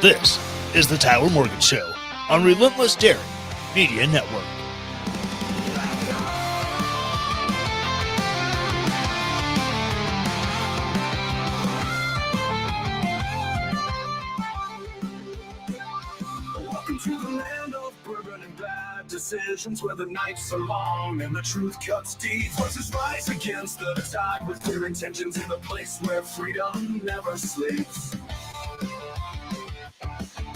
This is the Tyler Morgan Show on Relentless Daring Media Network. Welcome to the land of bourbon and bad decisions, where the nights are long and the truth cuts deep. Voices rise against the tide with clear intentions in the place where freedom never sleeps.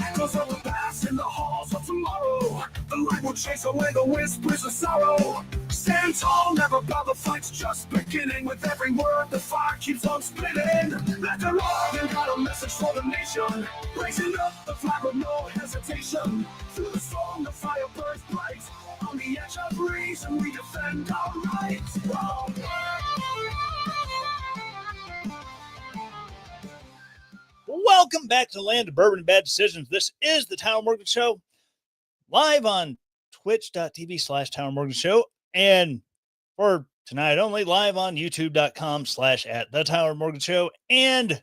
Echoes of the past in the halls of tomorrow. The light will chase away the whispers of sorrow. Stand tall, never bow, the fight's just beginning. With every word, the fire keeps on spinning. Let the Lord got a message for the nation, raising up the flag with no hesitation. Through the storm, the fire burns bright. On the edge of reason, we defend our rights. Whoa. Welcome back to the land of bourbon and bad decisions. This is the Tyler Morgan Show, live on twitch.tv/Tyler Morgan Show. And for tonight only, live on youtube.com/@the Tyler Morgan Show, and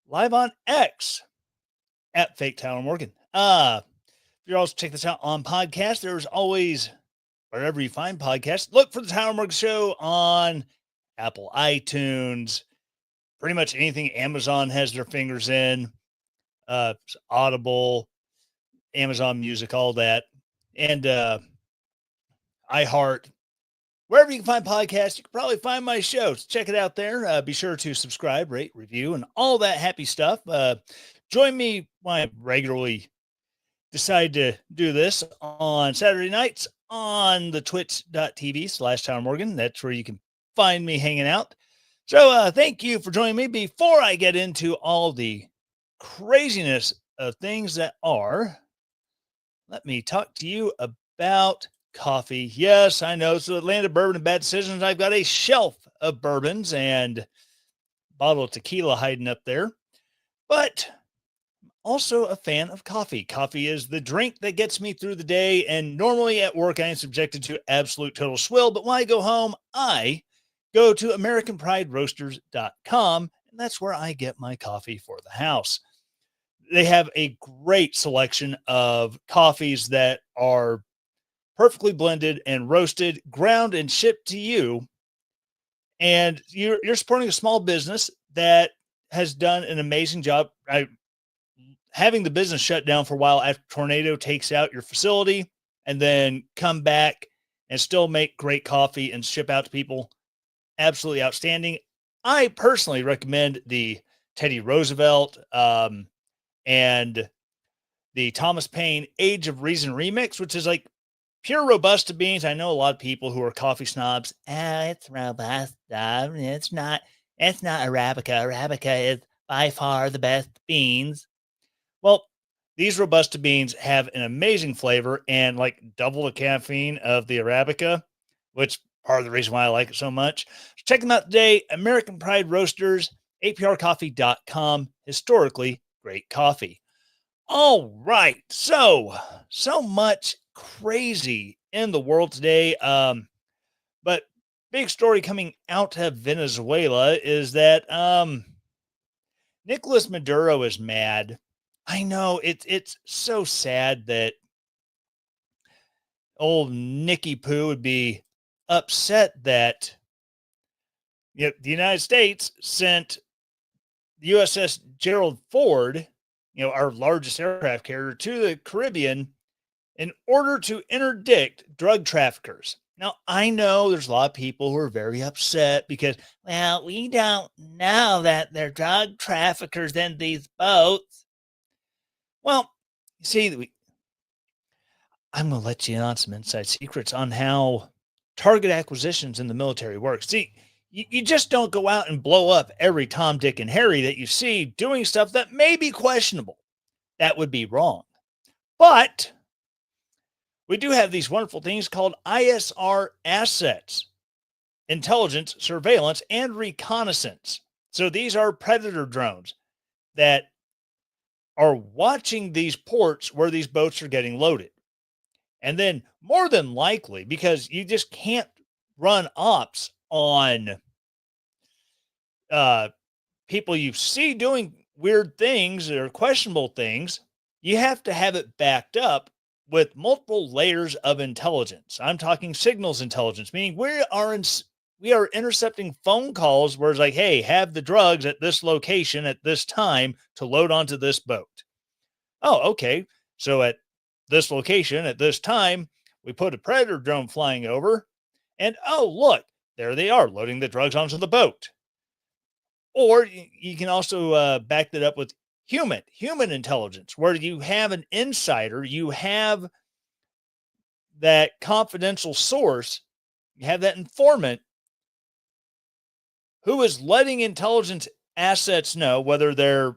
live on X @Fake Tyler Morgan. If you're also check this out on podcast, there's always, wherever you find podcasts, look for the Tyler Morgan Show on Apple, iTunes, pretty much anything Amazon has their fingers in, Audible, Amazon Music, all that, and iHeart. Wherever you can find podcasts, you can probably find my show. So check it out there. Be sure to subscribe, rate, review, and all that happy stuff. Join me when I regularly decide to do this on Saturday nights on the twitch.tv/Tyler Morgan. That's where you can find me hanging out. So thank you for joining me. Before I get into all the craziness of things that are, let me talk to you about coffee. Yes, I know. So Atlanta Bourbon and Bad Decisions. I've got a shelf of bourbons and a bottle of tequila hiding up there, but also a fan of coffee. Coffee is the drink that gets me through the day. And normally at work, I am subjected to absolute total swill. But when I go home, I go to AmericanPrideRoasters.com, and that's where I get my coffee for the house. They have a great selection of coffees that are perfectly blended and roasted, ground, and shipped to you. And you're supporting a small business that has done an amazing job. Having the business shut down for a while after tornado takes out your facility, and then come back and still make great coffee and ship out to people. Absolutely outstanding. I personally recommend the Teddy Roosevelt and the Thomas Paine Age of Reason remix, which is like pure Robusta beans. I know a lot of people who are coffee snobs. It's Robusta. It's not Arabica. Arabica is by far the best beans. Well, these Robusta beans have an amazing flavor and like double the caffeine of the Arabica, which part of the reason why I like it so much. So check them out today. American Pride Roasters, APRcoffee.com. Historically great coffee. All right. So much crazy in the world today. But big story coming out of Venezuela is that Nicolas Maduro is mad. I know it's so sad that old Nicky Poo would be upset that the United States sent the USS Gerald Ford, our largest aircraft carrier, to the Caribbean in order to interdict drug traffickers. Now, I know there's a lot of people who are very upset because, well, we don't know that they're drug traffickers in these boats. Well, you see, I'm going to let you in on some inside secrets on how target acquisitions in the military works. See, you just don't go out and blow up every Tom, Dick, and Harry that you see doing stuff that may be questionable. That would be wrong. But we do have these wonderful things called ISR assets: intelligence, surveillance, and reconnaissance. So these are predator drones that are watching these ports where these boats are getting loaded. And then more than likely, because you just can't run ops on people you see doing weird things or questionable things, you have to have it backed up with multiple layers of intelligence. I'm talking signals intelligence, meaning we are intercepting phone calls where it's like, hey, have the drugs at this location at this time to load onto this boat. Oh, okay. So at this location at this time, we put a predator drone flying over, and oh, look, there they are loading the drugs onto the boat. Or you can also back that up with human intelligence, where you have an insider, you have that confidential source, you have that informant who is letting intelligence assets know, whether they're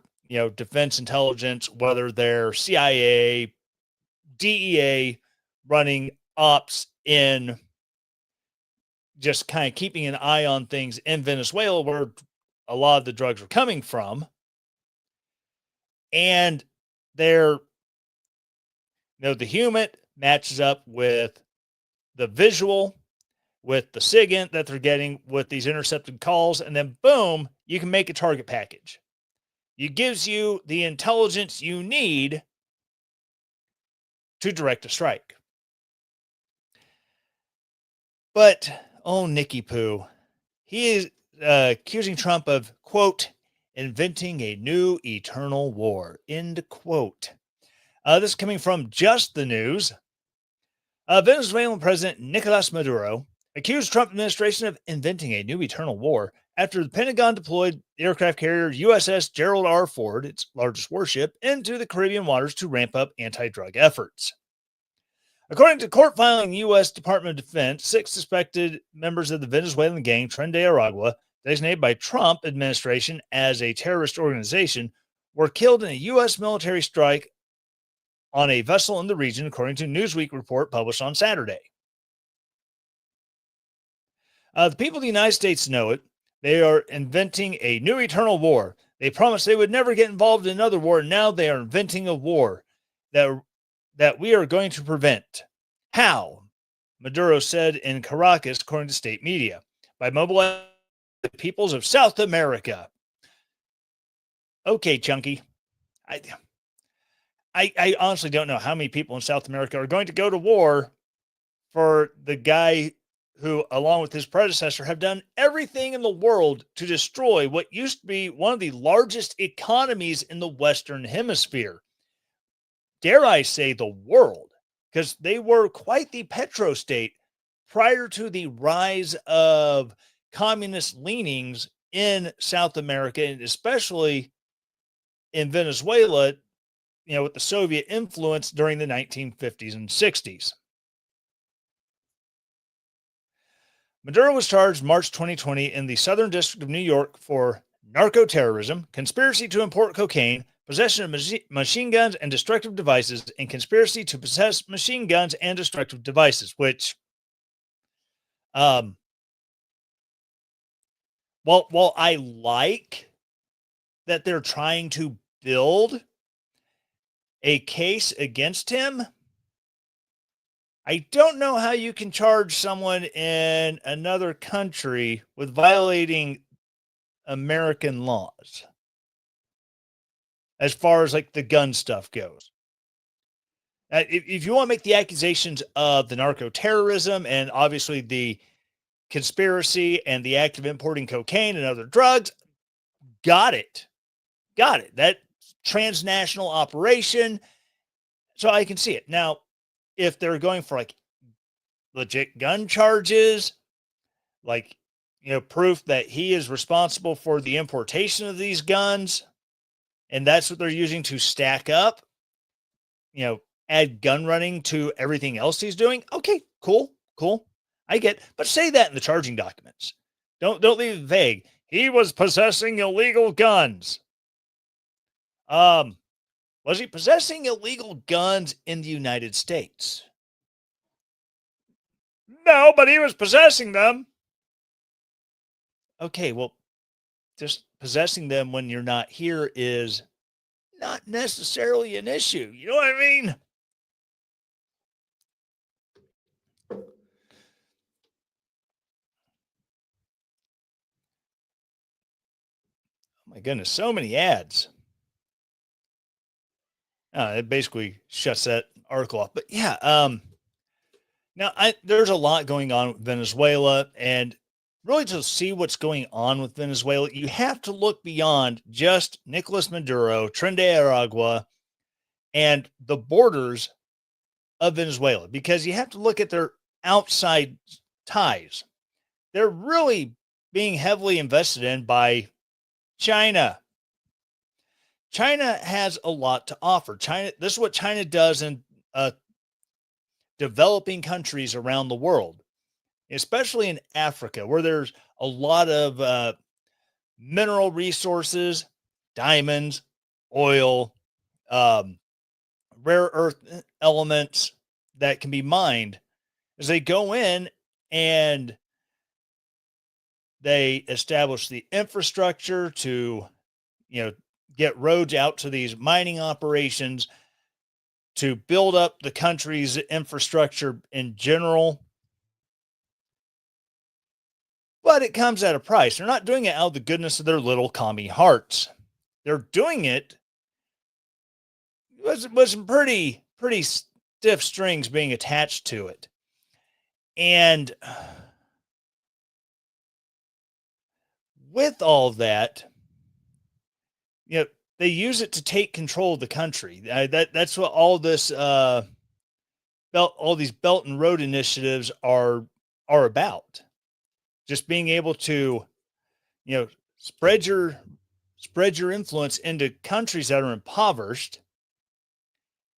defense intelligence, whether they're CIA, DEA, running ops in just kind of keeping an eye on things in Venezuela, where a lot of the drugs are coming from. And they're, the human matches up with the visual, with the SIGINT that they're getting with these intercepted calls, and then boom, you can make a target package. It gives you the intelligence you need to direct a strike. But, oh, Nicky Poo, he is accusing Trump of, quote, inventing a new eternal war, end quote. This is coming from Just the News. Venezuelan President Nicolas Maduro accused Trump administration of inventing a new eternal war after the Pentagon deployed the aircraft carrier USS Gerald R. Ford, its largest warship, into the Caribbean waters to ramp up anti-drug efforts. According to court filing, U.S. Department of Defense, 6 suspected members of the Venezuelan gang Tren de Aragua, designated by Trump administration as a terrorist organization, were killed in a U.S. military strike on a vessel in the region, according to a Newsweek report published on Saturday. The people of the United States know it. They are inventing a new eternal war. They promised they would never get involved in another war. Now they are inventing a war that we are going to prevent. How? Maduro said in Caracas, according to state media, by mobilizing the peoples of South America. Okay, Chunky. I honestly don't know how many people in South America are going to go to war for the guy who, along with his predecessor, have done everything in the world to destroy what used to be one of the largest economies in the Western Hemisphere. Dare I say the world, because they were quite the petrostate prior to the rise of communist leanings in South America, and especially in Venezuela, with the Soviet influence during the 1950s and 60s. Maduro was charged March 2020 in the Southern District of New York for narco-terrorism, conspiracy to import cocaine, possession of machine guns and destructive devices, and conspiracy to possess machine guns and destructive devices, which, while I like that they're trying to build a case against him, I don't know how you can charge someone in another country with violating American laws as far as like the gun stuff goes. If you want to make the accusations of the narco terrorism and obviously the conspiracy and the act of importing cocaine and other drugs, got it. That transnational operation. So I can see it. Now, if they're going for like legit gun charges, like, proof that he is responsible for the importation of these guns, and that's what they're using to stack up, add gun running to everything else he's doing. Okay, cool. I get, but say that in the charging documents. Don't leave it vague. He was possessing illegal guns. Was he possessing illegal guns in the United States? No, but he was possessing them. Okay, well, just possessing them when you're not here is not necessarily an issue. You know what I mean? Oh my goodness, so many ads. It basically shuts that article off. But yeah, now there's a lot going on with Venezuela, and really to see what's going on with Venezuela, you have to look beyond just Nicolas Maduro, Trinidad Aragua, and the borders of Venezuela, because you have to look at their outside ties. They're really being heavily invested in by China. China has a lot to offer. China, this is what China does in developing countries around the world, especially in Africa, where there's a lot of mineral resources, diamonds, oil, um, rare earth elements that can be mined. As they go in and they establish the infrastructure to, get roads out to these mining operations, to build up the country's infrastructure in general. But it comes at a price. They're not doing it out of the goodness of their little commie hearts. They're doing it with some pretty stiff strings being attached to it. And with all of that, they use it to take control of the country. That's what all these belt and road initiatives are about. Just being able to, you know, spread your spread your influence into countries that are impoverished,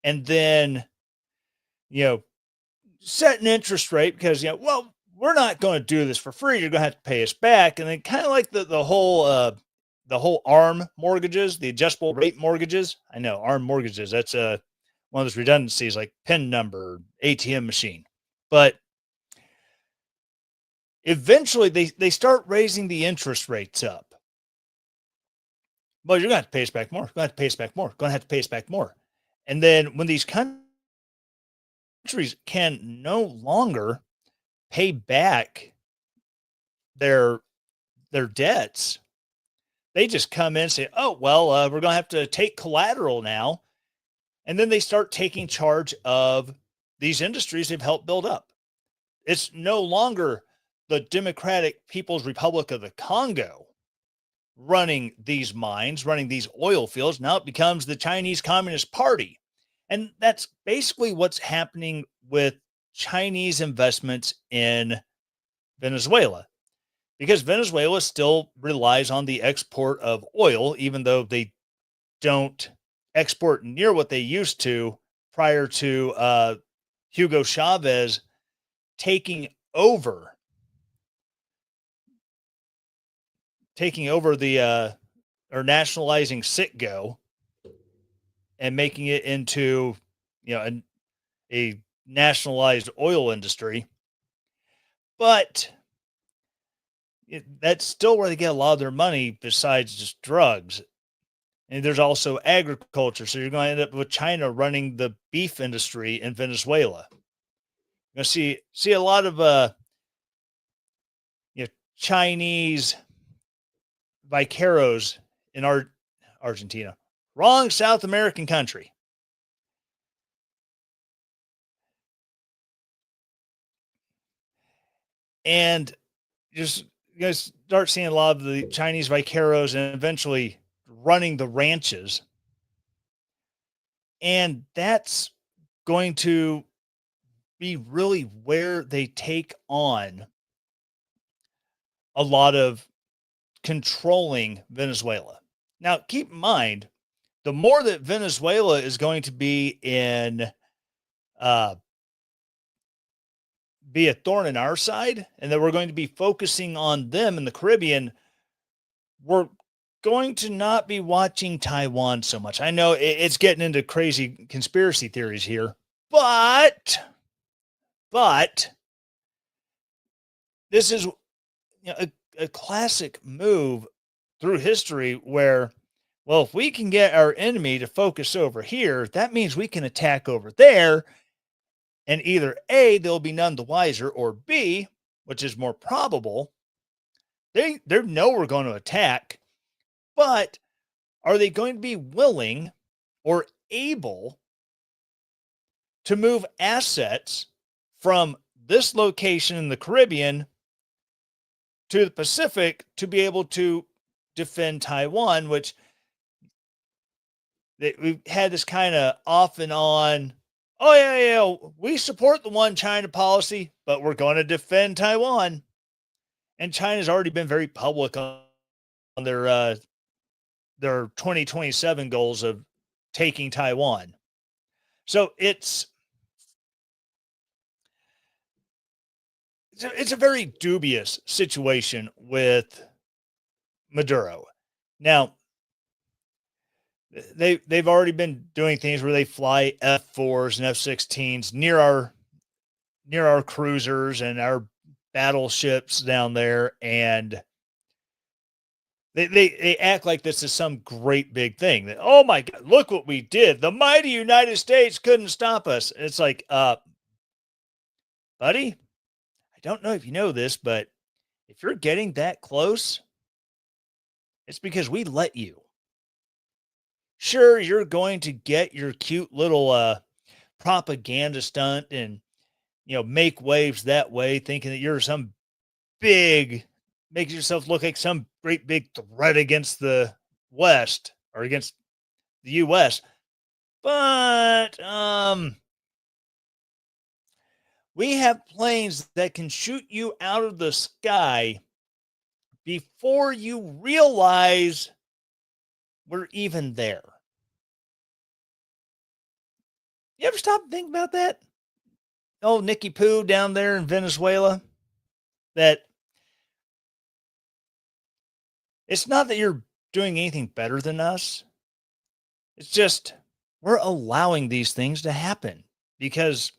and then, you know, set an interest rate because, well, we're not going to do this for free. You're going to have to pay us back. And then kind of like the whole ARM mortgages, the adjustable rate mortgages. I know ARM mortgages. That's one of those redundancies like PIN number, ATM machine. But eventually they start raising the interest rates up. Well, you're going to have to pay us back more. You're going to have to pay us back more. Going to have to pay us back more. And then when these countries can no longer pay back their debts, they just come in and say, "Oh, well, we're going to have to take collateral now," and then they start taking charge of these industries they've helped build up. It's no longer the Democratic People's Republic of the Congo running these mines, running these oil fields. Now it becomes the Chinese Communist Party. And that's basically what's happening with Chinese investments in Venezuela, because Venezuela still relies on the export of oil, even though they don't export near what they used to prior to Hugo Chavez taking over the or nationalizing Citgo and making it into, a nationalized oil industry. But that's still where they get a lot of their money besides just drugs. And there's also agriculture. So you're going to end up with China running the beef industry in Venezuela. You're going to see a lot of Chinese vaqueros in Argentina. Wrong South American country. And just you guys start seeing a lot of the Chinese vaqueros and eventually running the ranches. And that's going to be really where they take on a lot of controlling Venezuela. Now, keep in mind, the more that Venezuela is going to uh, be a thorn in our side, and that we're going to be focusing on them in the Caribbean, we're going to not be watching Taiwan so much. I know it's getting into crazy conspiracy theories here, but this is a classic move through history where, well, if we can get our enemy to focus over here, that means we can attack over there. And either A, they'll be none the wiser, or B, which is more probable, they know we're going to attack, but are they going to be willing or able to move assets from this location in the Caribbean to the Pacific to be able to defend Taiwan, which we've had this kind of off and on. Oh yeah, we support the one China policy, but we're going to defend Taiwan. And China's already been very public on their 2027 goals of taking Taiwan. So it's a very dubious situation with Maduro. Now, they've already been doing things where they fly F4s and F-16s near our cruisers and our battleships down there, and they act like this is some great big thing. That, oh my God, look what we did! The mighty United States couldn't stop us. It's like, buddy, I don't know if you know this, but if you're getting that close, it's because we let you. Sure, you're going to get your cute little propaganda stunt and make waves that way, thinking that you're some big, making yourself look like some great big threat against the West or against the U.S. But we have planes that can shoot you out of the sky before you realize we're even there. You ever stop and think about that? Oh, Nicky Poo down there in Venezuela. That it's not that you're doing anything better than us. It's just we're allowing these things to happen because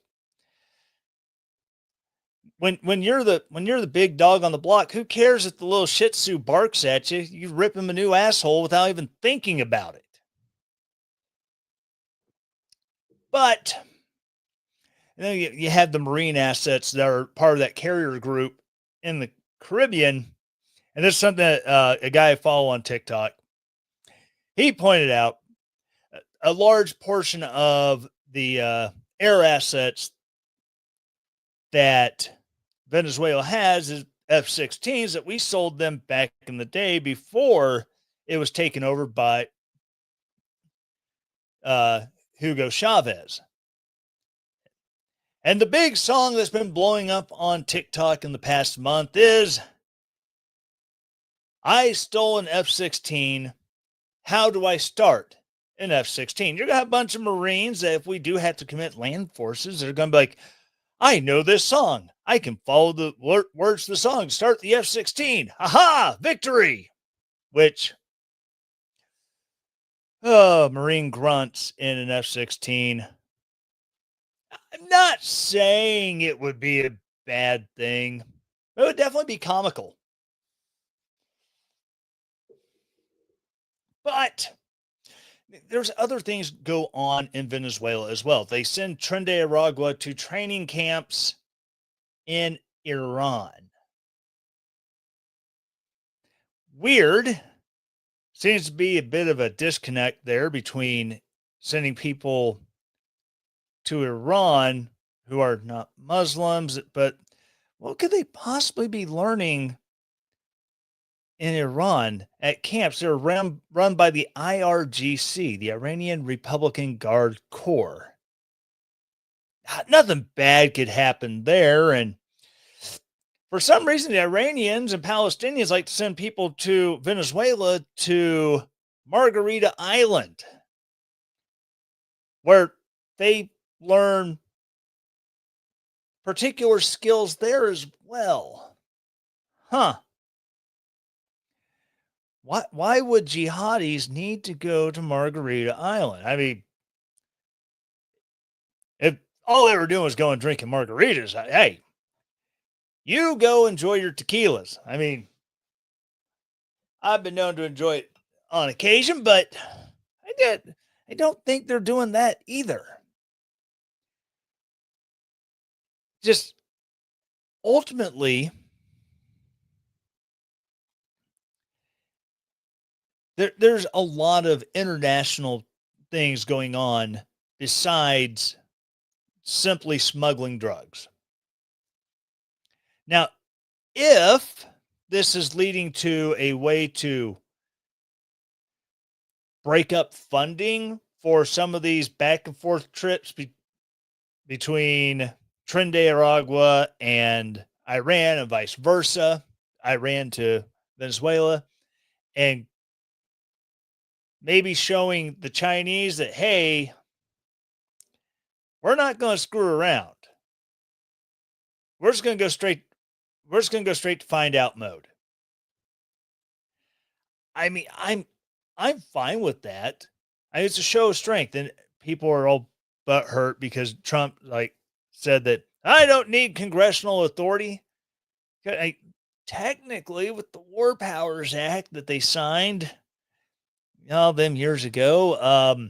when you're the big dog on the block, who cares if the little Shih Tzu barks at you? You rip him a new asshole without even thinking about it. But you have the marine assets that are part of that carrier group in the Caribbean, and this is something that a guy I follow on TikTok, he pointed out a large portion of the air assets that Venezuela has is F-16s that we sold them back in the day before it was taken over by Hugo Chavez. And the big song that's been blowing up on TikTok in the past month is I stole an F-16. How do I start an F-16? You're going to have a bunch of Marines that if we do have to commit land forces, they're going to be like, I know this song. I can follow the words to the song. Start the F-16. Aha! Victory! Which, Marine grunts in an F-16. I'm not saying it would be a bad thing. It would definitely be comical. But there's other things go on in Venezuela as well. They send Tren de Aragua to training camps in Iran. Weird. Seems to be a bit of a disconnect there between sending people to Iran who are not Muslims, but what could they possibly be learning in Iran at camps that are run by the IRGC, the Iranian Republican Guard Corps? Nothing bad could happen there. And for some reason, the Iranians and Palestinians like to send people to Venezuela to Margarita Island, where they learn particular skills there as well. Huh. Why would jihadis need to go to Margarita Island? I mean, if all they were doing was going drinking margaritas, hey, you go enjoy your tequilas. I mean, I've been known to enjoy it on occasion, but I don't think they're doing that either. Just ultimately, there's a lot of international things going on besides simply smuggling drugs. Now, if this is leading to a way to break up funding for some of these back and forth trips between Trinidad, Aragua, and Iran, and vice versa, Iran to Venezuela, and maybe showing the Chinese that, hey, we're not going to screw around. We're just going to go straight. We're just going to go straight to find out mode. I mean, I'm fine with that. It's a show of strength, and people are all but hurt because Trump said that I don't need congressional authority. Technically, with the War Powers Act that they signed, them years ago,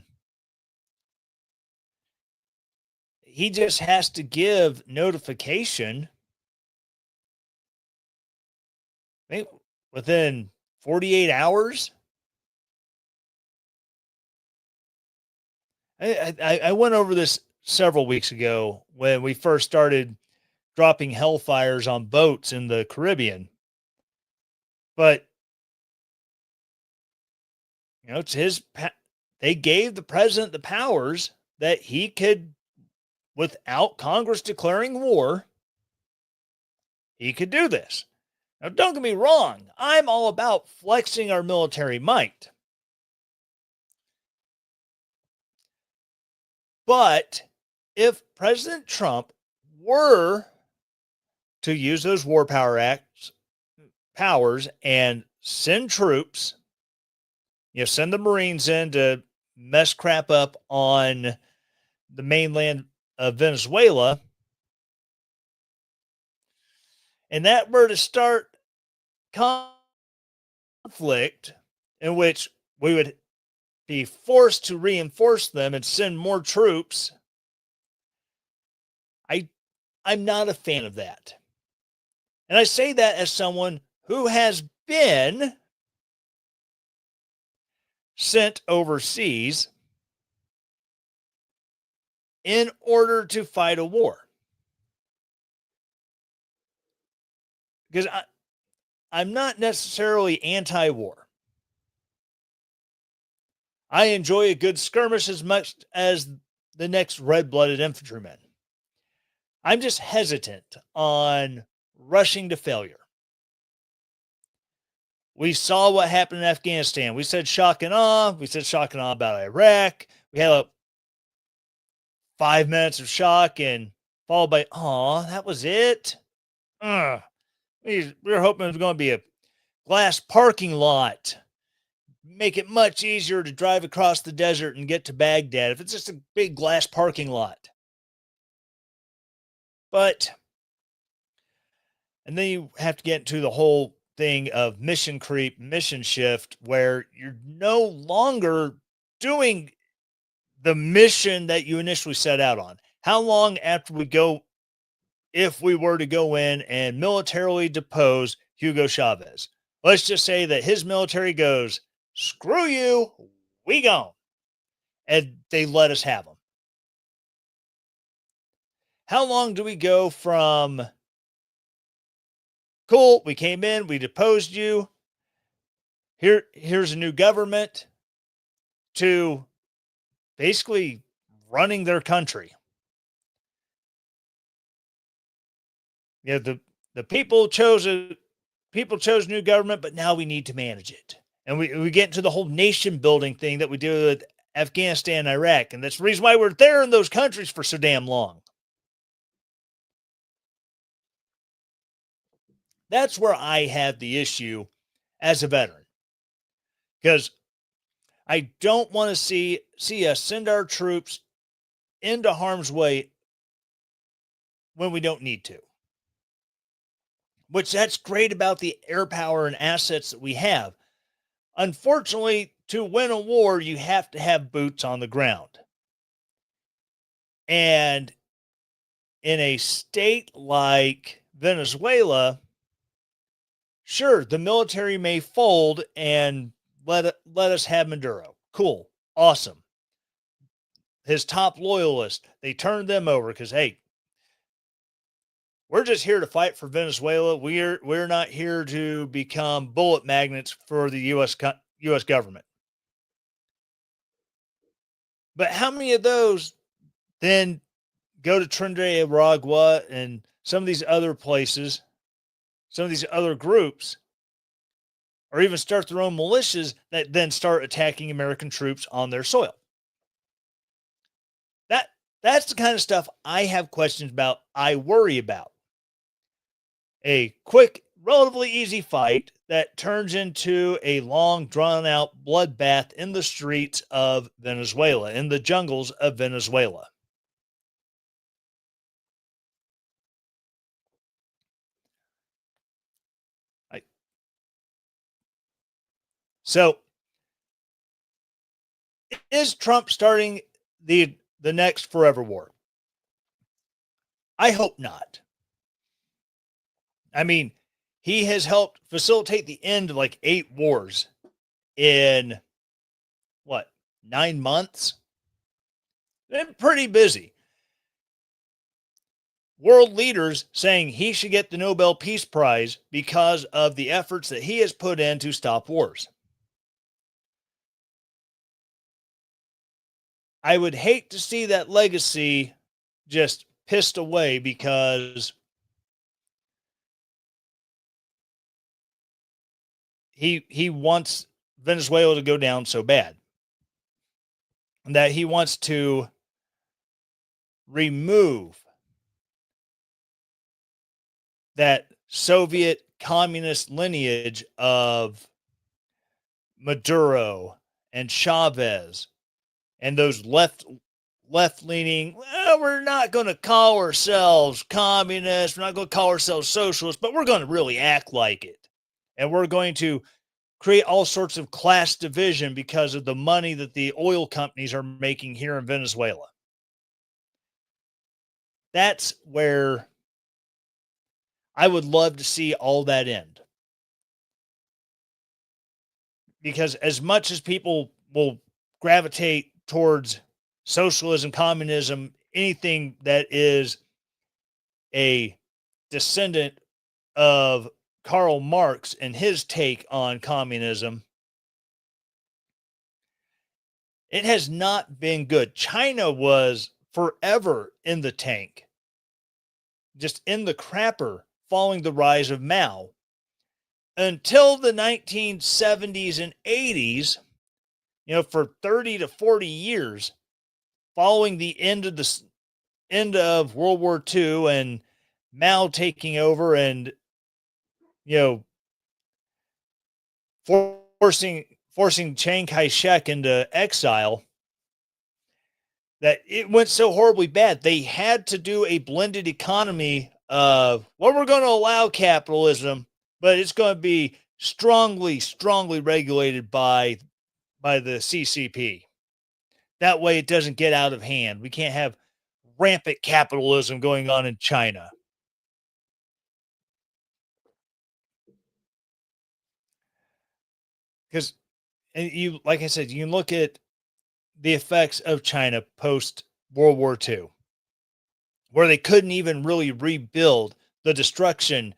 he just has to give notification within 48 hours. I went over this several weeks ago when we first started dropping hellfires on boats in the Caribbean. But, it's they gave the president the powers that he could, without Congress declaring war, he could do this. Now, don't get me wrong. I'm all about flexing our military might. But if President Trump were to use those War Power Acts powers and send troops, send the Marines in to mess crap up on the mainland of Venezuela, and that were to start conflict in which we would be forced to reinforce them and send more troops, I'm not a fan of that. And I say that as someone who has been sent overseas in order to fight a war. Because I'm not necessarily anti-war. I enjoy a good skirmish as much as the next red-blooded infantryman. I'm just hesitant on rushing to failure. We saw what happened in Afghanistan. We said shock and awe. We said shock and awe about Iraq. We had 5 minutes of shock and followed by, that was it? We were hoping it was going to be a glass parking lot. Make it much easier to drive across the desert and get to Baghdad if it's just a big glass parking lot. And then you have to get into the whole thing of mission creep, mission shift, where you're no longer doing the mission that you initially set out on. How long after we go, if we were to go in and militarily depose Hugo Chavez? Let's just say that his military goes, screw you, we gone. And they let us have them. How long do we go from, cool, we came in, we deposed you, here's a new government, to basically running their country? The people chose new government, but now we need to manage it. And we get into the whole nation building thing that we do with Afghanistan and Iraq. And that's the reason why we're there in those countries for so damn long. That's where I have the issue as a veteran. Because I don't want to see us send our troops into harm's way when we don't need to. Which that's great about the air power and assets that we have. Unfortunately, to win a war, you have to have boots on the ground. And in a state like Venezuela, sure, the military may fold and let us have Maduro. Cool. Awesome. his top loyalists, they turned them over because, hey, we're just here to fight for Venezuela. We're not here to become bullet magnets for the U.S. government. But how many of those then go to Trinidad, Aragua, and some of these other places, some of these other groups, or even start their own militias that then start attacking American troops on their soil? That that's the kind of stuff I have questions about. I worry about. A quick, relatively easy fight that turns into a long, drawn out bloodbath in the streets of Venezuela, in the jungles of Venezuela. I, so, is Trump starting the next forever war? I hope not. I mean, he has helped facilitate the end of like 8 wars in what, 9 months? Been pretty busy. World leaders saying he should get the Nobel Peace Prize because of the efforts that he has put in to stop wars. I would hate to see that legacy just pissed away because he wants Venezuela to go down so bad, and that he wants to remove that Soviet communist lineage of Maduro and Chavez and those left leaning. Well, we're not going to call ourselves communists, we're not going to call ourselves socialists, but we're going to really act like it, and we're going to create all sorts of class division because of the money that the oil companies are making here in Venezuela. That's where I would love to see all that end. Because as much as people will gravitate towards socialism, communism, anything that is a descendant of Karl Marx and his take on communism, it has not been good. China was forever in the tank, just in the crapper, following the rise of Mao until the 1970s and 80s, for 30 to 40 years following the end of World War II and Mao taking over and forcing Chiang Kai-shek into exile, that it went so horribly bad they had to do a blended economy of, well, we're going to allow capitalism, but it's going to be strongly regulated by the CCP. That way it doesn't get out of hand. We can't have rampant capitalism going on in China. Because, you, like I said, you can look at the effects of China post World War II, where they couldn't even really rebuild the destruction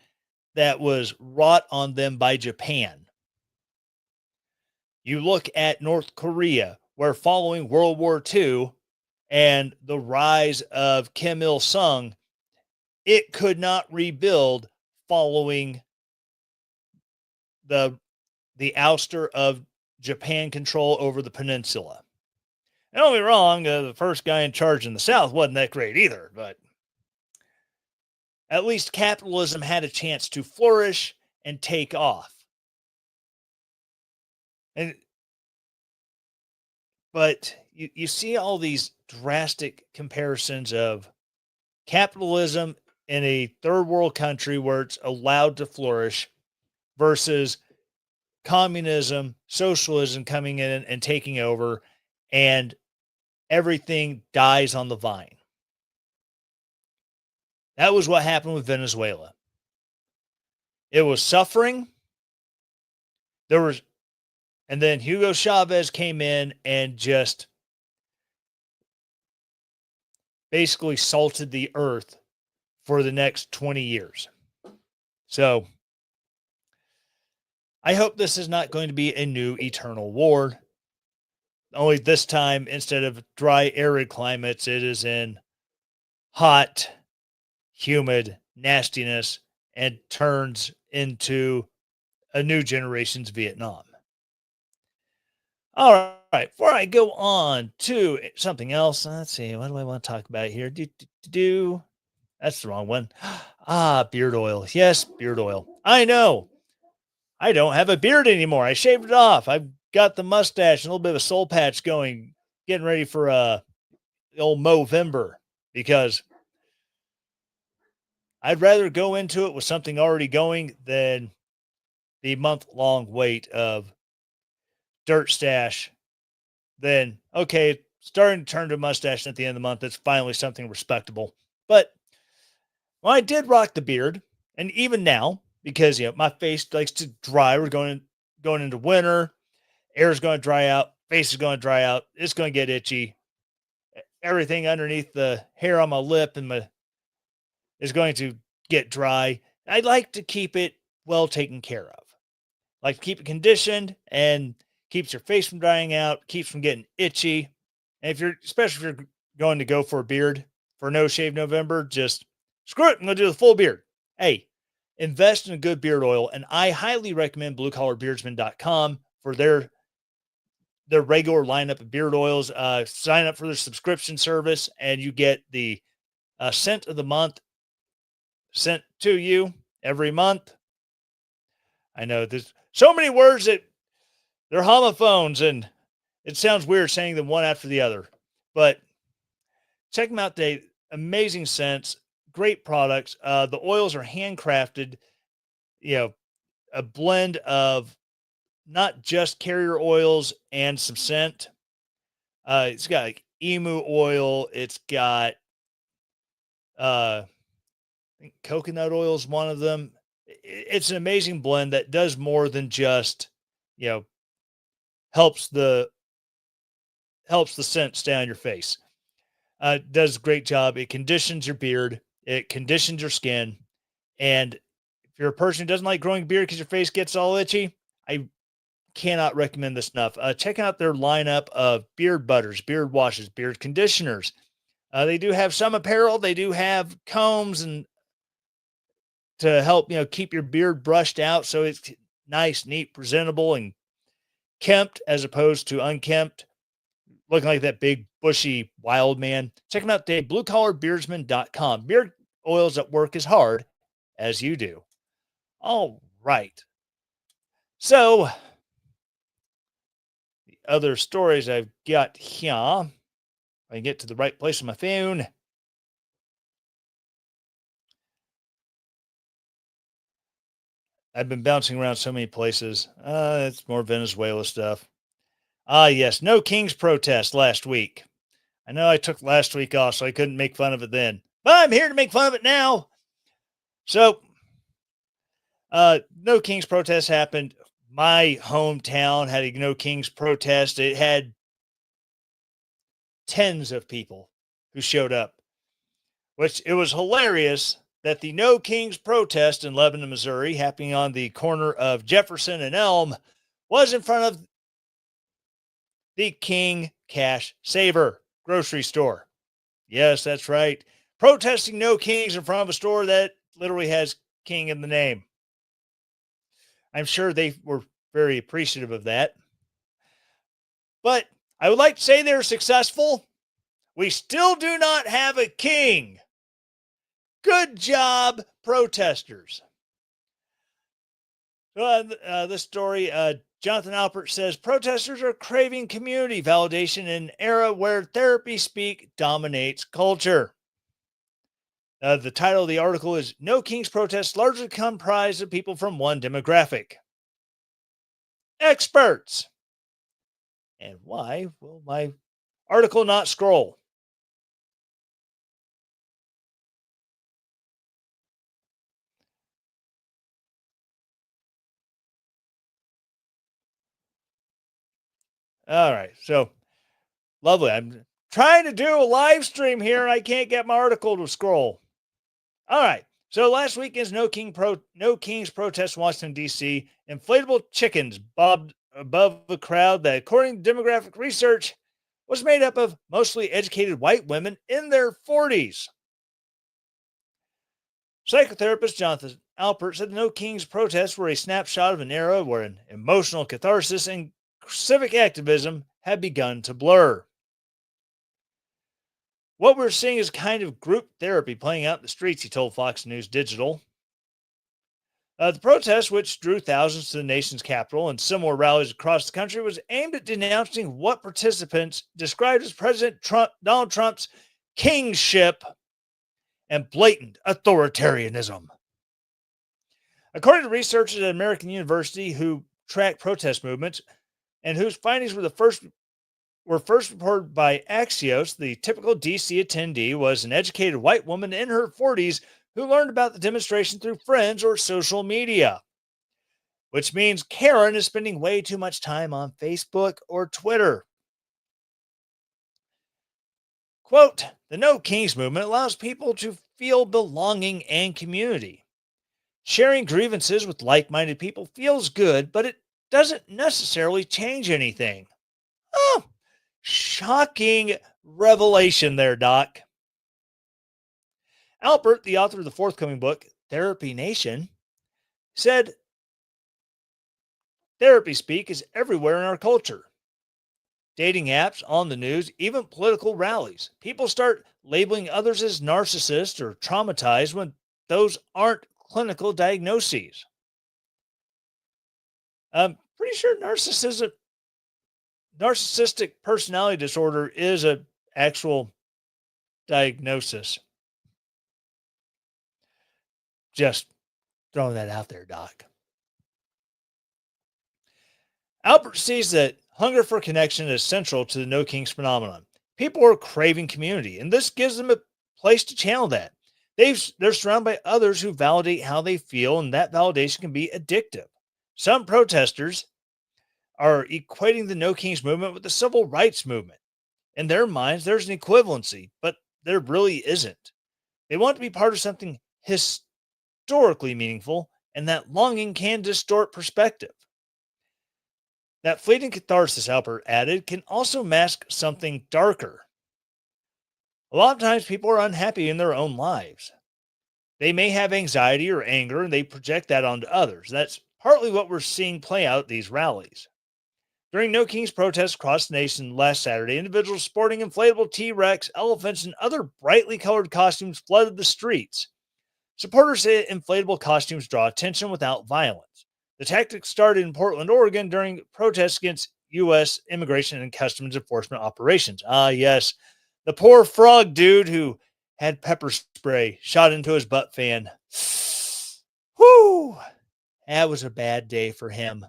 that was wrought on them by Japan. You look at North Korea, where following World War II and the rise of Kim Il sung, it could not rebuild following the ouster of Japan control over the peninsula. And don't be wrong, the first guy in charge in the South wasn't that great either, but at least capitalism had a chance to flourish and take off. But you see all these drastic comparisons of capitalism in a third world country where it's allowed to flourish versus communism, socialism coming in and taking over, and everything dies on the vine. That was what happened with Venezuela. It was suffering. And then Hugo Chavez came in and just basically salted the earth for the next 20 years. So I hope this is not going to be a new eternal war. Only this time, instead of dry, arid climates, it is in hot, humid nastiness and turns into a new generation's Vietnam. All right, before I go on to something else, let's see, what do I want to talk about here? That's the wrong one. Beard oil. Yes, beard oil. I know. I don't have a beard anymore. I shaved it off. I've got the mustache and a little bit of a soul patch going, getting ready for the old Movember because I'd rather go into it with something already going than the month long wait of dirt stash. Then, okay, starting to turn to a mustache at the end of the month. It's finally something respectable. But well, I did rock the beard, and even now, because my face likes to dry. We're going into winter. Air is going to dry out. Face is going to dry out. It's going to get itchy. Everything underneath the hair on my lip and my is going to get dry. I like to keep it well taken care of. Like keep it conditioned and keeps your face from drying out, keeps from getting itchy. And especially if you're going to go for a beard for No Shave November, just screw it. I'm going to do the full beard. Hey, invest in a good beard oil. And I highly recommend bluecollarbeardsman.com for their regular lineup of beard oils. Sign up for their subscription service and you get the scent of the month sent to you every month. I know there's so many words that they're homophones and it sounds weird saying them one after the other, but check them out. They amazing scents, great products. The oils are handcrafted, a blend of not just carrier oils and some scent. It's got like emu oil. It's got, I think coconut oil is one of them. It's an amazing blend that does more than just, you know, helps the scent stay on your face. Does a great job. It conditions your beard. It conditions your skin. And if you're a person who doesn't like growing beard because your face gets all itchy, I cannot recommend this enough. Check out their lineup of beard butters, beard washes, beard conditioners. They do have some apparel. They do have combs and to help keep your beard brushed out so it's nice, neat, presentable, and kempt as opposed to unkempt, looking like that big bushy wild man. Check them out today, bluecollarbeardsman.com. Beard oils that work as hard as you do. All right. So the other stories I've got here, I can get to the right place on my phone. I've been bouncing around so many places. It's more Venezuela stuff. Yes. No King's protest last week. I know I took last week off, so I couldn't make fun of it then. But I'm here to make fun of it now. So, No King's protest happened. My hometown had a No King's protest. It had tens of people who showed up, which it was hilarious that the No King's protest in Lebanon, Missouri, happening on the corner of Jefferson and Elm, was in front of the King Cash Saver grocery store. Yes, that's right. Protesting No Kings in front of a store that literally has King in the name. I'm sure they were very appreciative of that. But I would like to say they're successful. We still do not have a king. Good job, protesters. This story, Jonathan Alpert says protesters are craving community validation in an era where therapy speak dominates culture. The title of the article is No King's Protests Largely Comprised of People from One Demographic. Experts. And why will my article not scroll? All right. So lovely. I'm Trying to do a live stream here and I can't get my article to scroll. All right. So last weekend's No Kings protest in Washington D.C. Inflatable chickens bobbed above a crowd that, according to demographic research, was made up of mostly educated white women in their 40s. Psychotherapist Jonathan Alpert said the No Kings protests were a snapshot of an era where an emotional catharsis and civic activism had begun to blur. What we're seeing is kind of group therapy playing out in the streets, he told Fox News Digital. The protest, which drew thousands to the nation's capital and similar rallies across the country, was aimed at denouncing what participants described as Donald Trump's kingship and blatant authoritarianism. According to researchers at American University who track protest movements and whose findings were first reported by Axios, the typical DC attendee was an educated white woman in her 40s who learned about the demonstration through friends or social media, which means Karen is spending way too much time on Facebook or Twitter. Quote, the No Kings movement allows people to feel belonging and community. Sharing grievances with like-minded people feels good, but it doesn't necessarily change anything. Oh, shocking revelation there, Doc. Alpert, the author of the forthcoming book, Therapy Nation, said therapy speak is everywhere in our culture. Dating apps, on the news, even political rallies. People start labeling others as narcissists or traumatized when those aren't clinical diagnoses. I'm pretty sure narcissistic personality disorder is an actual diagnosis. Just throwing that out there, Doc. Albert sees that hunger for connection is central to the No Kings phenomenon. People are craving community, and this gives them a place to channel that. They're surrounded by others who validate how they feel, and that validation can be addictive. Some protesters are equating the No Kings movement with the civil rights movement. In their minds, there's an equivalency, but there really isn't. They want to be part of something historically meaningful, and that longing can distort perspective. That fleeting catharsis, Alpert added, can also mask something darker. A lot of times people are unhappy in their own lives. They may have anxiety or anger, and they project that onto others. That's partly what we're seeing play out at these rallies. During No Kings protests across the nation last Saturday, individuals sporting inflatable T-Rex, elephants, and other brightly colored costumes flooded the streets. Supporters say inflatable costumes draw attention without violence. The tactic started in Portland, Oregon during protests against U.S. immigration and customs enforcement operations. Ah, yes, the poor frog dude who had pepper spray shot into his butt fan. Whew, that was a bad day for him.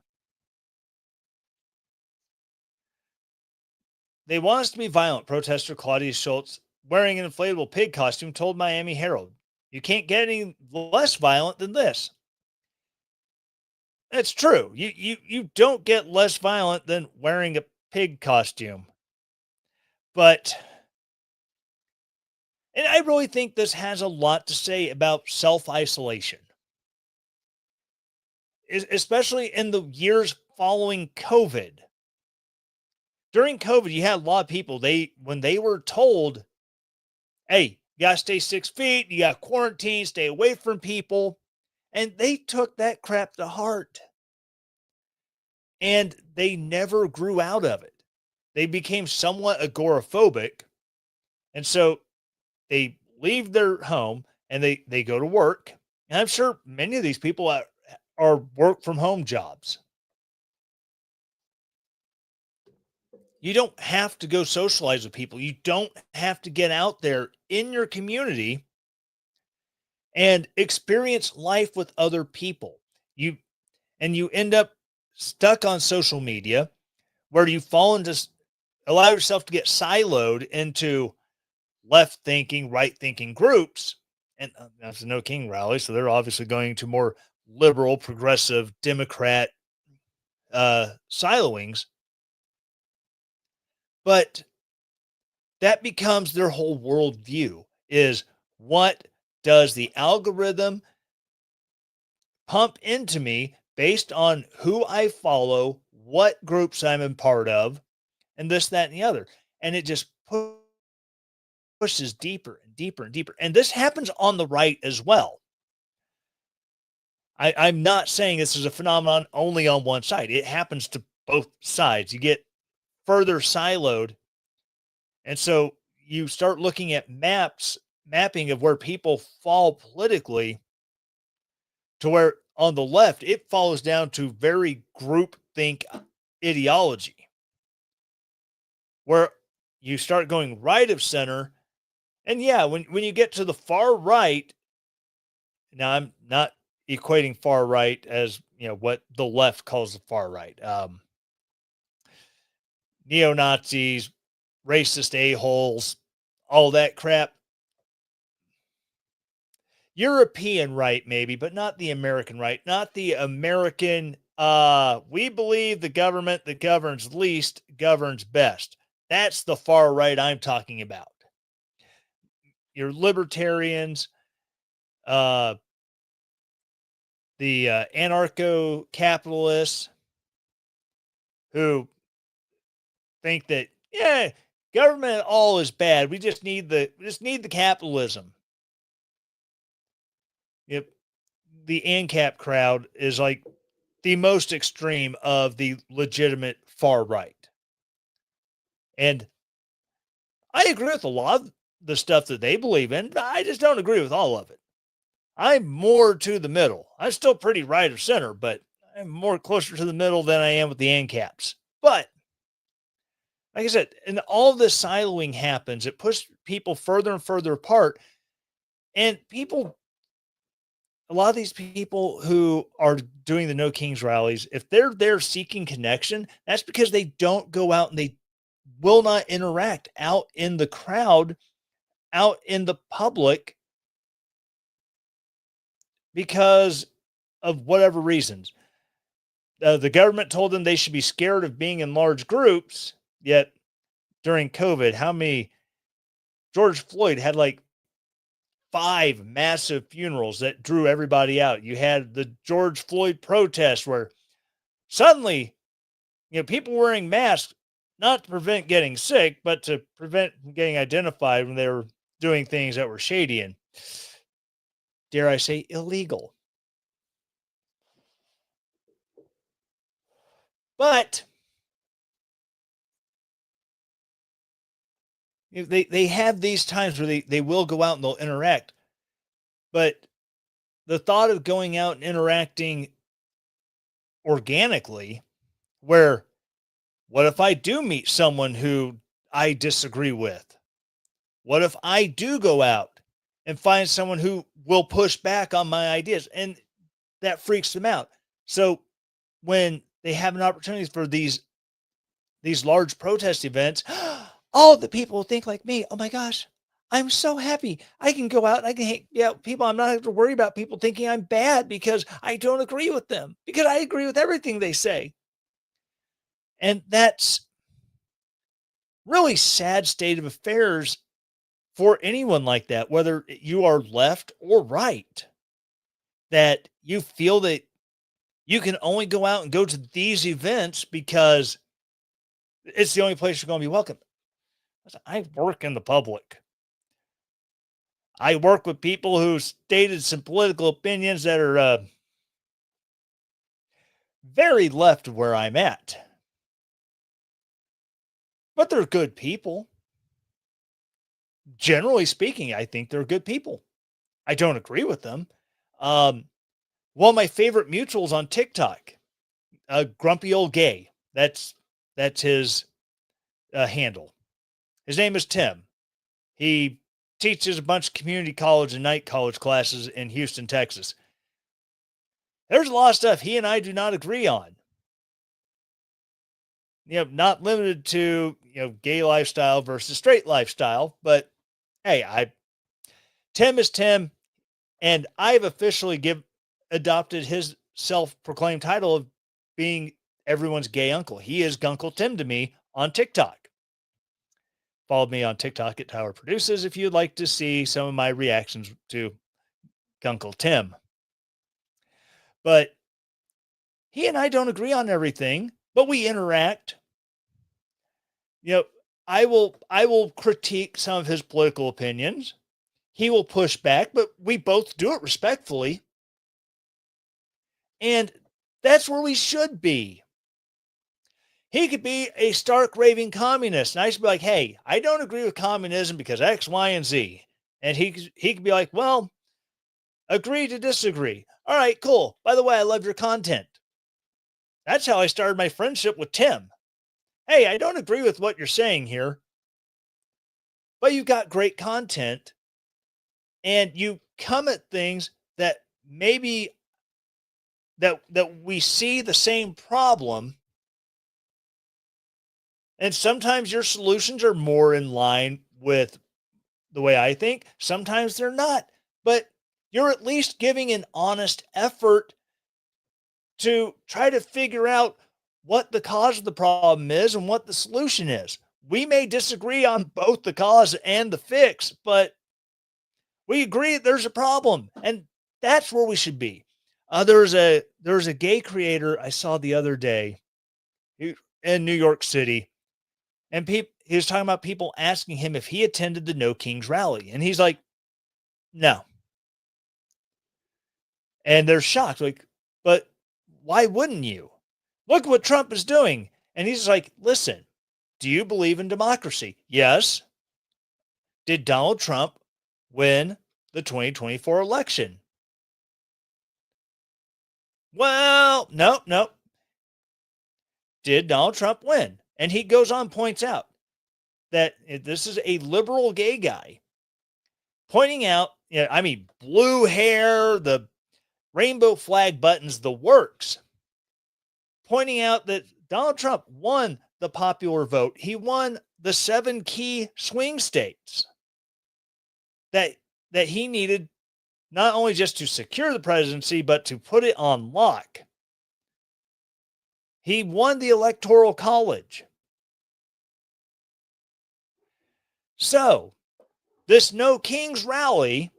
They want us to be violent, protester Claudia Schultz, wearing an inflatable pig costume, told Miami Herald. You can't get any less violent than this. It's true. You don't get less violent than wearing a pig costume. But, and I really think this has a lot to say about self-isolation, especially in the years following COVID. During COVID, you had a lot of people, when they were told, hey, you got to stay 6 feet, you got to quarantine, stay away from people, and they took that crap to heart. And they never grew out of it. They became somewhat agoraphobic. And so they leave their home and they go to work. And I'm sure many of these people are work from home jobs. You don't have to go socialize with people. You don't have to get out there in your community and experience life with other people. You end up stuck on social media where you fall into, allow yourself to get siloed into left thinking, right thinking groups. And that's a No King rally, so they're obviously going to more liberal, progressive, Democrat siloings. But that becomes their whole worldview is what does the algorithm pump into me based on who I follow, what groups I'm a part of, and this, that, and the other. And it just pushes deeper and deeper and deeper. And this happens on the right as well. I'm not saying this is a phenomenon only on one side. It happens to both sides. You get further siloed. And so you start looking at mapping of where people fall politically to where on the left, it falls down to very group think ideology, where you start going right of center. And yeah, when you get to the far right, now I'm not equating far right as what the left calls the far right. Neo Nazis, racist a-holes, all that crap. European right, maybe, but not the American right, not the American. We believe the government that governs least governs best. That's the far right I'm talking about. Your libertarians, uh, the anarcho capitalists who think that, yeah, government all is bad. We just need the capitalism. Yep. The ANCAP crowd is like the most extreme of the legitimate far right. And I agree with a lot of the stuff that they believe in, but I just don't agree with all of it. I'm more to the middle. I'm still pretty right of center, but I'm more closer to the middle than I am with the ANCAPs. But like I said, and all this siloing happens, it pushes people further and further apart. And a lot of these people who are doing the No Kings rallies, if they're there seeking connection, that's because they don't go out and they will not interact out in the crowd, out in the public, because of whatever reasons. The government told them they should be scared of being in large groups, yet during COVID, how many George Floyd had like 5 massive funerals that drew everybody out. You had the George Floyd protest where suddenly, people wearing masks, not to prevent getting sick, but to prevent getting identified when they were doing things that were shady and, dare I say, illegal. But they have these times where they will go out and they'll interact. But the thought of going out and interacting organically, where what if I do meet someone who I disagree with? What if I do go out and find someone who will push back on my ideas? And that freaks them out. So when they have an opportunity for these large protest events, all the people think like me. Oh my gosh, I'm so happy. I can go out and I can hang out people. I'm not having to worry about people thinking I'm bad because I don't agree with them, because I agree with everything they say. And that's really sad state of affairs for anyone like that, whether you are left or right, that you feel that you can only go out and go to these events because it's the only place you're going to be welcome. I work in the public. I work with people who stated some political opinions that are very left of where I'm at. But they're good people. Generally speaking, I think they're good people. I don't agree with them. One of my favorite mutuals on TikTok, Grumpy Old Gay. That's his handle. His name is Tim. He teaches a bunch of community college and night college classes in Houston, Texas. There's a lot of stuff he and I do not agree on. Not limited to, gay lifestyle versus straight lifestyle, but hey, Tim is Tim, and I've officially adopted his self-proclaimed title of being everyone's gay uncle. He is Gunkle Tim to me on TikTok. Follow me on TikTok at Tyler Produces if you'd like to see some of my reactions to Uncle Tim. But he and I don't agree on everything, but we interact. You know, I will critique some of his political opinions. He will push back, but we both do it respectfully. And that's where we should be. He could be a stark raving communist. And I should be like, hey, I don't agree with communism because X, Y, and Z. And he could be like, well, agree to disagree. All right, cool. By the way, I love your content. That's how I started my friendship with Tim. Hey, I don't agree with what you're saying here, but you've got great content and you come at things that maybe that we see the same problem, and sometimes your solutions are more in line with the way I think, sometimes they're not, but you're at least giving an honest effort to try to figure out what the cause of the problem is and what the solution is. We may disagree on both the cause and the fix, but we agree that there's a problem, and that's where we should be. There's a gay creator I saw the other day in New York City, and he was talking about people asking him if he attended the No Kings rally, and he's like, "No," and they're shocked, like, "But why wouldn't you? Look what Trump is doing." And he's like, "Listen, do you believe in democracy? Yes. Did Donald Trump win the 2024 election? Well, no, no. Did Donald Trump win?" And he goes on, points out that this is a liberal gay guy pointing out, I mean, blue hair, the rainbow flag buttons, the works, pointing out that Donald Trump won the popular vote. He won the 7 key swing states that he needed not only just to secure the presidency, but to put it on lock. He won the Electoral College. So, this No Kings rally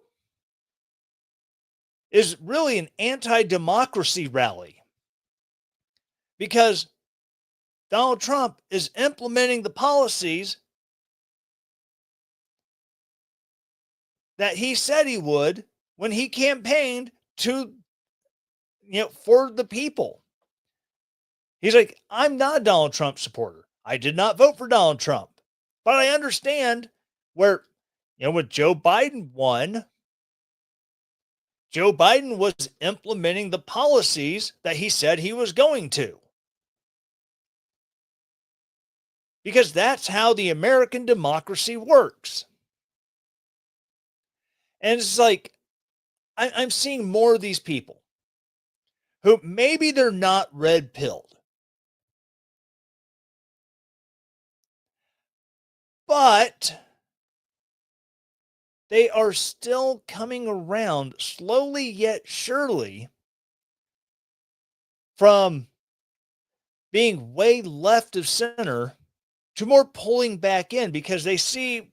is really an anti-democracy rally because Donald Trump is implementing the policies that he said he would when he campaigned to, for the people. He's like, I'm not a Donald Trump supporter. I did not vote for Donald Trump, but I understand where, when Joe Biden won, Joe Biden was implementing the policies that he said he was going to. Because that's how the American democracy works. And it's like, I'm seeing more of these people who maybe they're not red pilled, but they are still coming around slowly yet surely from being way left of center to more pulling back in because they see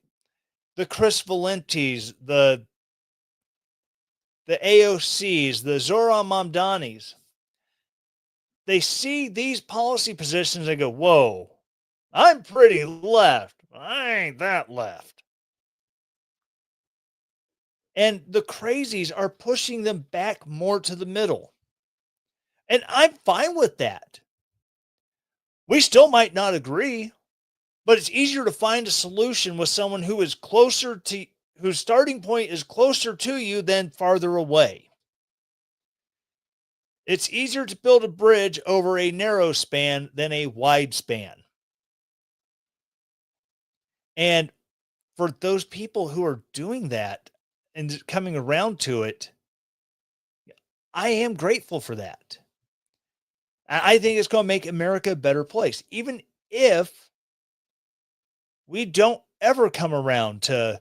the Chris Valentes, the AOCs, the Zoran Mamdanis. They see these policy positions and go, whoa, I'm pretty left. I ain't that left. And the crazies are pushing them back more to the middle. And I'm fine with that. We still might not agree, but it's easier to find a solution with someone who is closer to, whose starting point is closer to you than farther away. It's easier to build a bridge over a narrow span than a wide span. And for those people who are doing that and coming around to it, I am grateful for that. I think it's going to make America a better place, even if we don't ever come around to,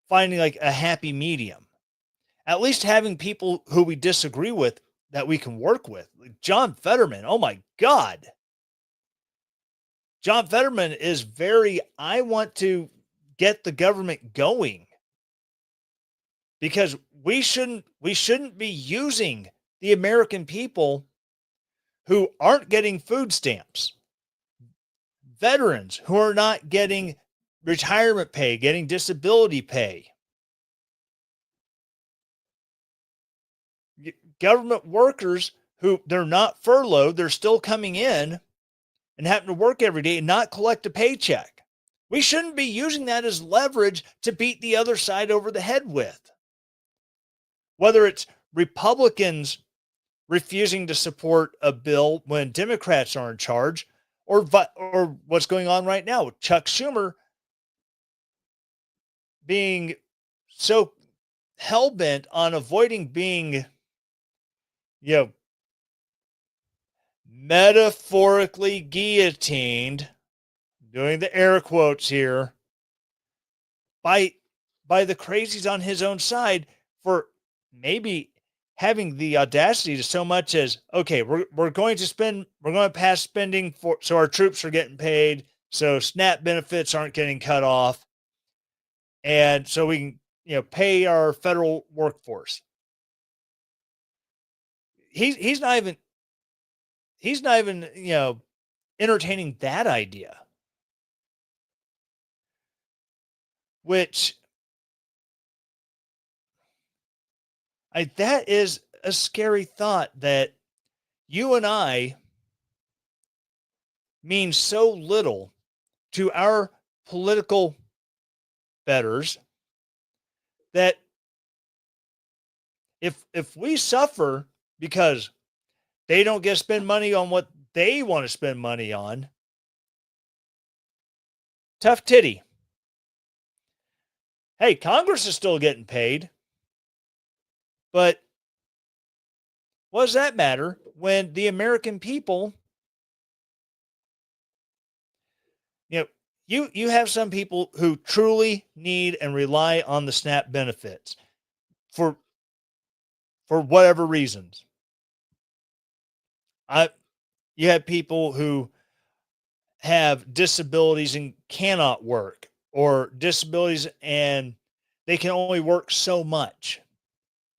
finding like a happy medium. At least having people who we disagree with that we can work with. Like John Fetterman, oh my God. John Fetterman is very, I want to get the government going because we shouldn't be using the American people who aren't getting food stamps, veterans who are not getting retirement pay, getting disability pay, government workers who they're not furloughed, they're still coming in and having to work every day and not collect a paycheck. We shouldn't be using that as leverage to beat the other side over the head with. Whether it's Republicans refusing to support a bill when Democrats are in charge, or what's going on right now with Chuck Schumer being so hell bent on avoiding being, you know, metaphorically guillotined, doing the air quotes here, by the crazies on his own side for maybe having the audacity to so much as, okay, we're going to pass spending for so our troops are getting paid, so SNAP benefits aren't getting cut off, and so we can, pay our federal workforce. He's not even entertaining that idea, which that is a scary thought that you and I mean so little to our political betters that if we suffer because they don't get to spend money on what they want to spend money on, tough titty. Hey, Congress is still getting paid, but what does that matter when the American people, you have some people who truly need and rely on the SNAP benefits for whatever reasons. You have people who have disabilities and cannot work, or disabilities and they can only work so much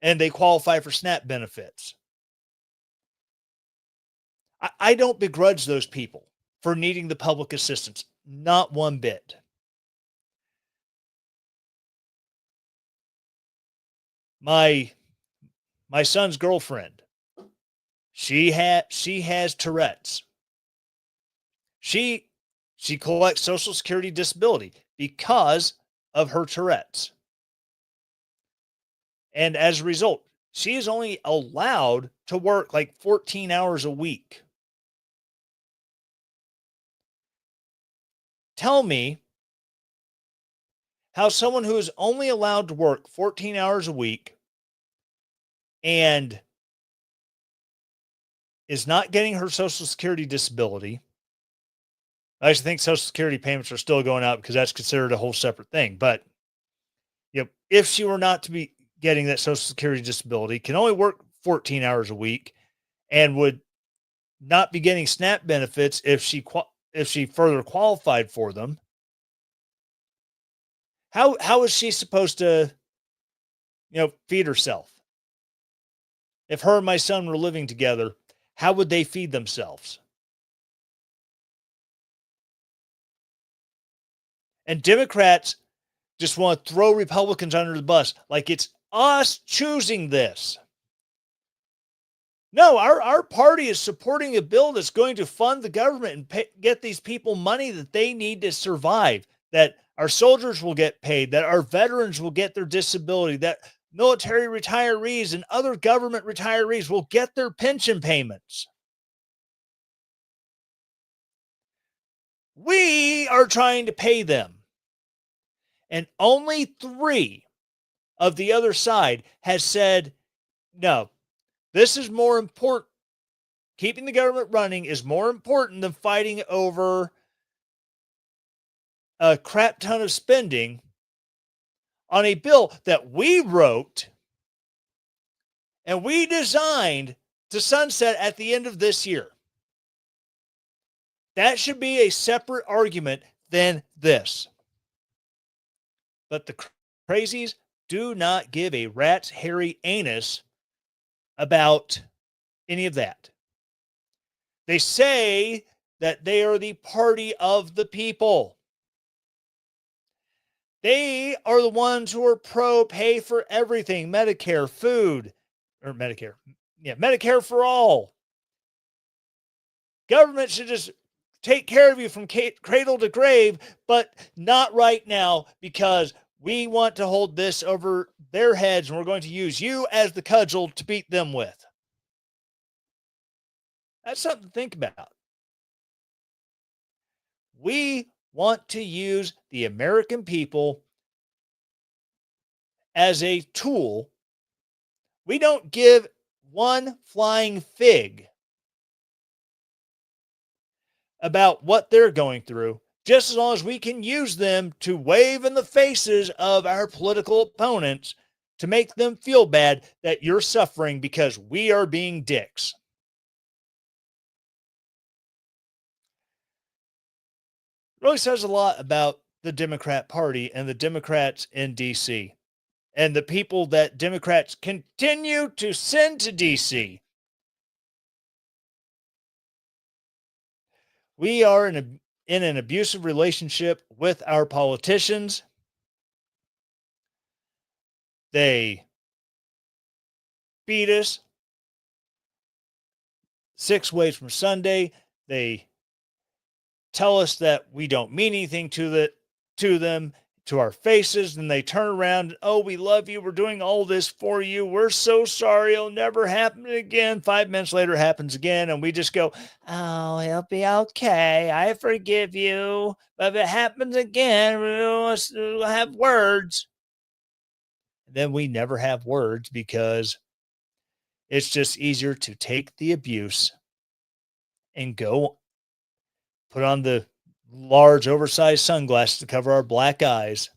and they qualify for SNAP benefits. I don't begrudge those people for needing the public assistance, not one bit. My son's girlfriend, she has Tourette's. She collects Social Security disability because of her Tourette's. And as a result, she is only allowed to work like 14 hours a week. Tell me how someone who is only allowed to work 14 hours a week and is not getting her Social Security disability. I actually think Social Security payments are still going out because that's considered a whole separate thing. But if she were not to be getting that Social Security disability, can only work 14 hours a week, and would not be getting SNAP benefits if she further qualified for them. How is she supposed to, feed herself? If her and my son were living together, how would they feed themselves? And Democrats just want to throw Republicans under the bus like it's us choosing this. No, our party is supporting a bill that's going to fund the government and get these people money that they need to survive, that our soldiers will get paid, that our veterans will get their disability, that military retirees and other government retirees will get their pension payments. We are trying to pay them. And only 3 of the other side has said, no, this is more important. Keeping the government running is more important than fighting over a crap ton of spending on a bill that we wrote and we designed to sunset at the end of this year. That should be a separate argument than this. But the crazies do not give a rat's hairy anus about any of that. They say that they are the party of the people. They are the ones who are pro pay for everything, Medicare, food, or Medicare. Yeah, Medicare for all. Government should just take care of you from cradle to grave, but not right now because we want to hold this over their heads and we're going to use you as the cudgel to beat them with. That's something to think about. We want to use the American people as a tool. We don't give one flying fig about what they're going through, just as long as we can use them to wave in the faces of our political opponents to make them feel bad that you're suffering because we are being dicks. It really says a lot about the Democrat Party and the Democrats in DC and the people that Democrats continue to send to DC. We are in an abusive relationship with our politicians. They beat us 6 ways from Sunday. They tell us that we don't mean anything to them, to our faces, and they turn around, oh, we love you, we're doing all this for you, we're so sorry, it'll never happen again. 5 minutes later it happens again, and we just go, oh, it'll be okay, I forgive you, but if it happens again, we'll have words. And then we never have words because it's just easier to take the abuse and go put on the large oversized sunglasses to cover our black eyes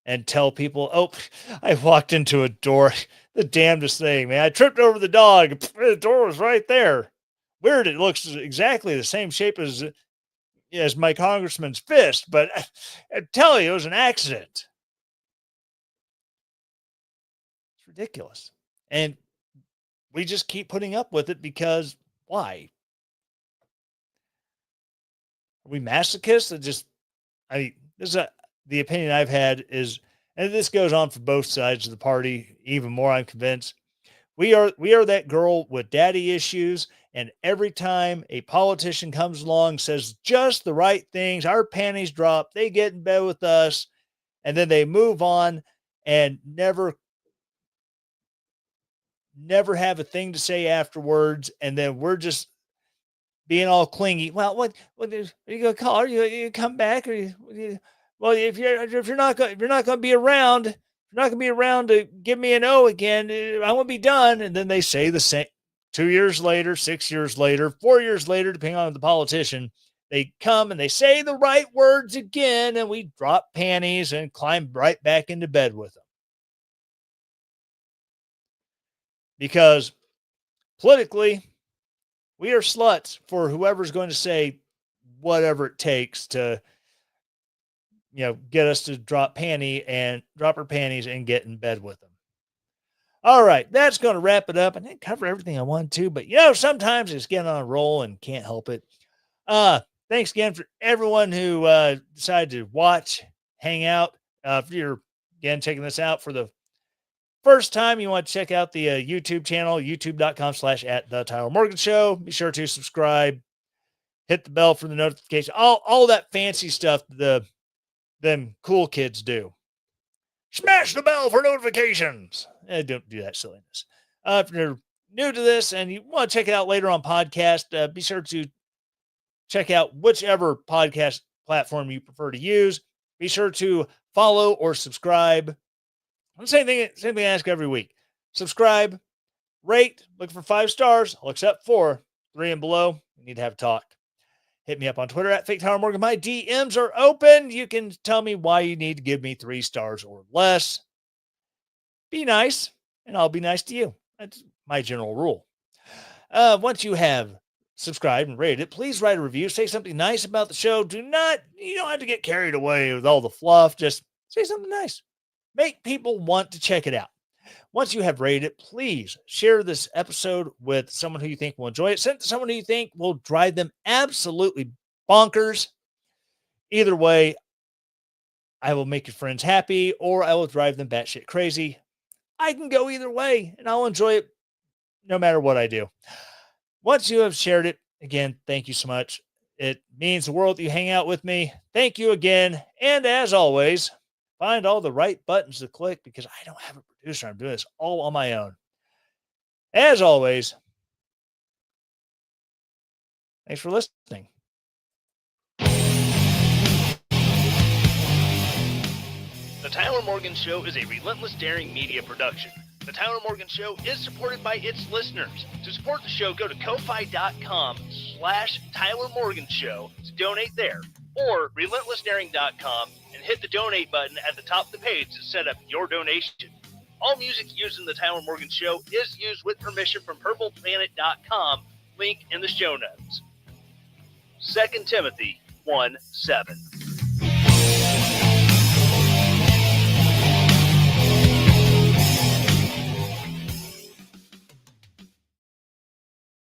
and tell people, oh, I walked into a door. The damnedest thing, man. I tripped over the dog. The door was right there. Weird. It looks exactly the same shape as my congressman's fist, but I tell you, it was an accident. It's ridiculous. And we just keep putting up with it because why? Are we masochists that just, I mean, this is the opinion I've had is, and this goes on for both sides of the party, even more, I'm convinced. We are that girl with daddy issues, and every time a politician comes along, says just the right things, our panties drop, they get in bed with us, and then they move on and never have a thing to say afterwards, and then we're just being all clingy. Well, what are you gonna call her? You come back, or well, if you're not going to be around, you're not going to be around to give me an O again. I won't be done. And then they say the same 2 years later, 6 years later, 4 years later, depending on the politician. They come and they say the right words again, and we drop panties and climb right back into bed with them. Because politically, we are sluts for whoever's going to say whatever it takes to, get us to drop our panties and get in bed with them. All right, that's going to wrap it up. I didn't cover everything I wanted to, but sometimes it's getting on a roll and can't help it. Thanks again for everyone who decided to watch, hang out. If you're again checking this out for the first time, you want to check out the YouTube channel, youtube.com/@the Tyler Morgan Show. Be sure to subscribe, hit the bell for the notification, all that fancy stuff them cool kids do. Smash the bell for notifications. Don't do that silliness. If you're new to this and you want to check it out later on podcast, be sure to check out whichever podcast platform you prefer to use. Be sure to follow or subscribe. Same thing I ask every week. Subscribe, rate, look for 5 stars. I'll accept 4, 3 and below. We need to have a talk. Hit me up on Twitter @FakeTylerMorgan. My DMs are open. You can tell me why you need to give me 3 stars or less. Be nice, and I'll be nice to you. That's my general rule. Once you have subscribed and rated it, please write a review. Say something nice about the show. You don't have to get carried away with all the fluff. Just say something nice. Make people want to check it out. Once you have rated it, please share this episode with someone who you think will enjoy it. Send it to someone who you think will drive them absolutely bonkers. Either way, I will make your friends happy or I will drive them batshit crazy. I can go either way and I'll enjoy it no matter what I do. Once you have shared it, again, thank you so much. It means the world that you hang out with me. Thank you again. And as always, find all the right buttons to click because I don't have a producer. I'm doing this all on my own. As always, thanks for listening. The Tyler Morgan Show is a Relentless Daring media production. The Tyler Morgan Show is supported by its listeners. To support the show, go to ko-fi.com/Tyler Morgan Show to donate there, or relentlessdaring.com and hit the donate button at the top of the page to set up your donation. All music used in the Tyler Morgan Show is used with permission from purpleplanet.com, link in the show notes. 2 Timothy 1:7.